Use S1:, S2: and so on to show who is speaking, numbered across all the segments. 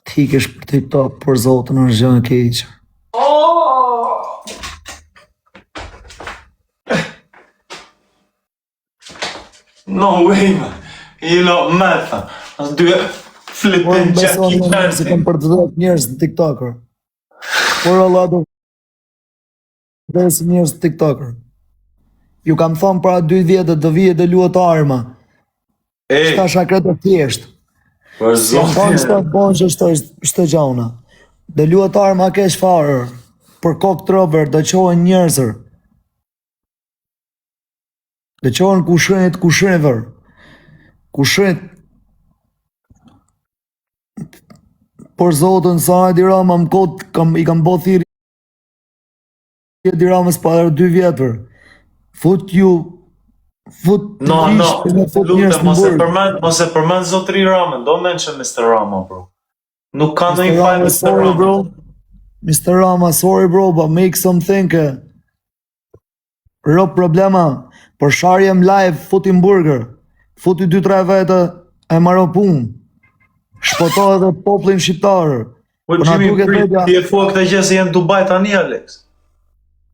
S1: Ti kesh për TikTok, për zotën është gjë e keqe.
S2: No way, man. You lot mad, fam. Let's do it. Flipping Jackie Chan.
S1: Se kam për 10 njerëz në TikToker. For a lot of 10 njerëz në TikToker. Ju kam thonë para 2 vjetë të vijet dhe luat arma.
S2: Ej,
S1: Shta shakret e thjesht.
S2: për
S1: Jam thonë
S2: zotin.
S1: shta bon që shtë gjauna. Dhe luat arma kesh farër. Për kokë të rëbër dhe qohen njerëzër. Dhe qohen kushrinëvër. Kushrinët. Por zotën, sa e dirama më kotë, i kam bo thiri e diramës pa 2 vjetër. Fut ju, fut të
S2: No,
S1: vishë, me fut njerës
S2: lutem,
S1: në burg.
S2: mos e përmend zotri Ramën, do mention Mr. Rama, bro. Nuk ka ndonjë
S1: Mr.
S2: faj
S1: Rama,
S2: Mr.
S1: sorry
S2: Rama.
S1: bro. Mr. Rama, sorry bro, but make something. Ro problema, për sharjem live, futim burger. Futi 2-3 vete, e maro punë. Shpoto edhe poplin shqiptarë.
S2: Po
S1: Po na
S2: Jimmy,
S1: duket media-
S2: ti e thua këtë gjë se jenë Dubai tani, Alex.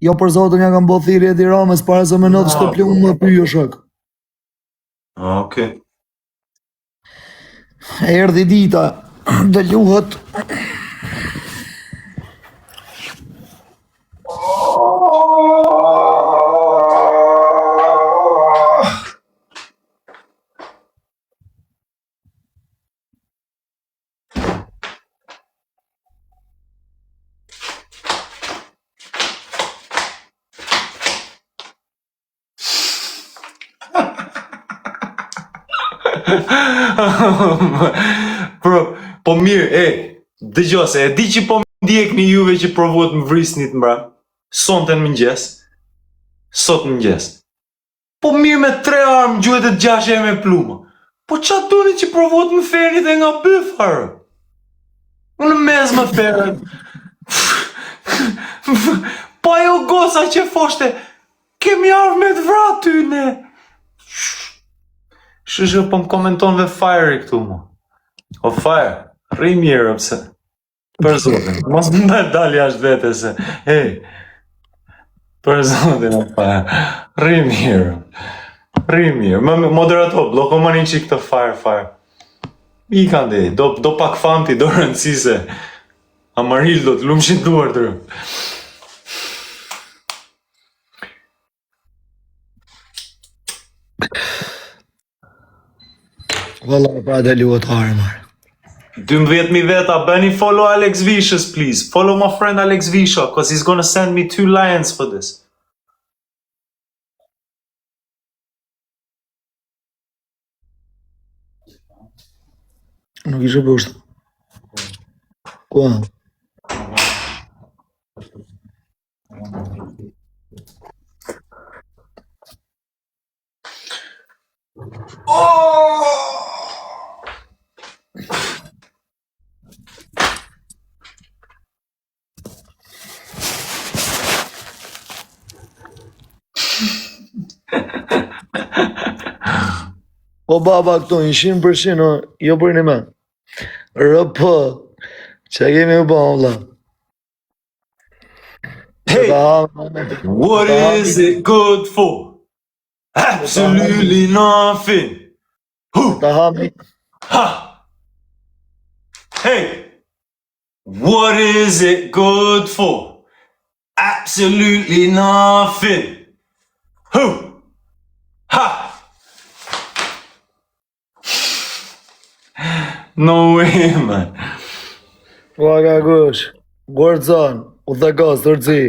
S1: Jo për zotën ja kam bo thiri e diramës, para se me nëtë shtë plumë më pyjo shok.
S2: Okej.
S1: Erdhi dita, dhe luhet.
S2: Bro, po mirë, dëgjoj se e di që po më ndjekni juve që provuat më vrisnit mbra. Sonte në mëngjes. Sot në mëngjes. Po mirë me 3 armë gjuhet e 6 me plumë. Po qa duni që provuat më fernit e nga bëfarë? Unë mes më ferën. Po ajo gosa që foshte, kemi armë me të vra ty ne. Shëshë po më komenton dhe Fire i këtu mu. O Fire, rri mirë pëse. Për zotin, mos më dal jashtë vete se. Për zotin o Fire, rri mirë. Rri mirë. Moderator, bloko më një qik të Fire. I kanë dhe, do pak famti, do rëndësi se. Amarildo të lumë që duar të rëmë.
S1: Valla pa dhe luhet arma.
S2: 12.000 veta, bëni follow Alex Vicious, please. Follow my friend Alex Vicious, because he's gonna send me 2 lions for this.
S1: Nuk ishe bështë. Kua? Po baba këtu, 100%, jo për një me. RP, që kemi u bëmë, vla.
S2: Hey, what is it good for? Absolutely nothing.
S1: Ta hami,
S2: Ha! Hey, what is it good for? Absolutely nothing. Who? Ha! No way, man.
S1: Vaga gush, Gordon, u dhe gos, Dërzi,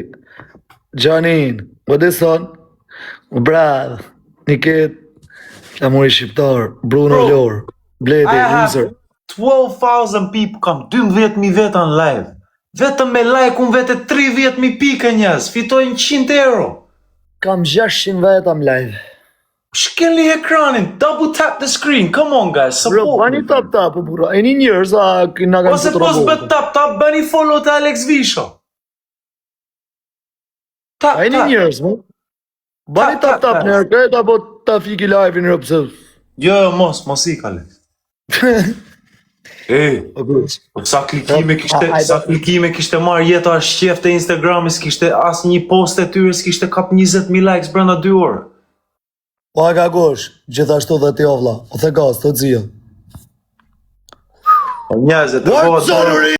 S1: Gjanin, Godison, Brad, Niket, Flamuri Shqiptar, Bruno
S2: Bro,
S1: Lor, Bledi,
S2: I have
S1: User.
S2: 12,000 people kam 12.000 veta në live. Vetëm me like unë vete 30.000 pike njës, fitoj 100 euro.
S1: Kam 600 vetam live.
S2: Shkelni ekranin, double tap the screen, come on guys,
S1: Bro,
S2: support
S1: bani
S2: me.
S1: tap, bro. E një njërës, a këna kanë
S2: Ose
S1: të
S2: pos
S1: robot.
S2: bët tap, bëni follow të Alex Visho. Tap,
S1: A e një
S2: tap.
S1: njërës, mu? Bani
S2: Tap,
S1: tap,
S2: tap,
S1: në rëkret, apo ta fiki live në rëpse.
S2: Jo, mos i Alex. Sa klikime kishte marrë jeta shqef të Instagrami, s'kishte as një post e tyre, s'kishte kap 20.000 likes brenda 2 orë.
S1: Po aga gosh, gjithashtu dhe ti o vlla, o the gaz, të xhia.
S2: Njerëzit, të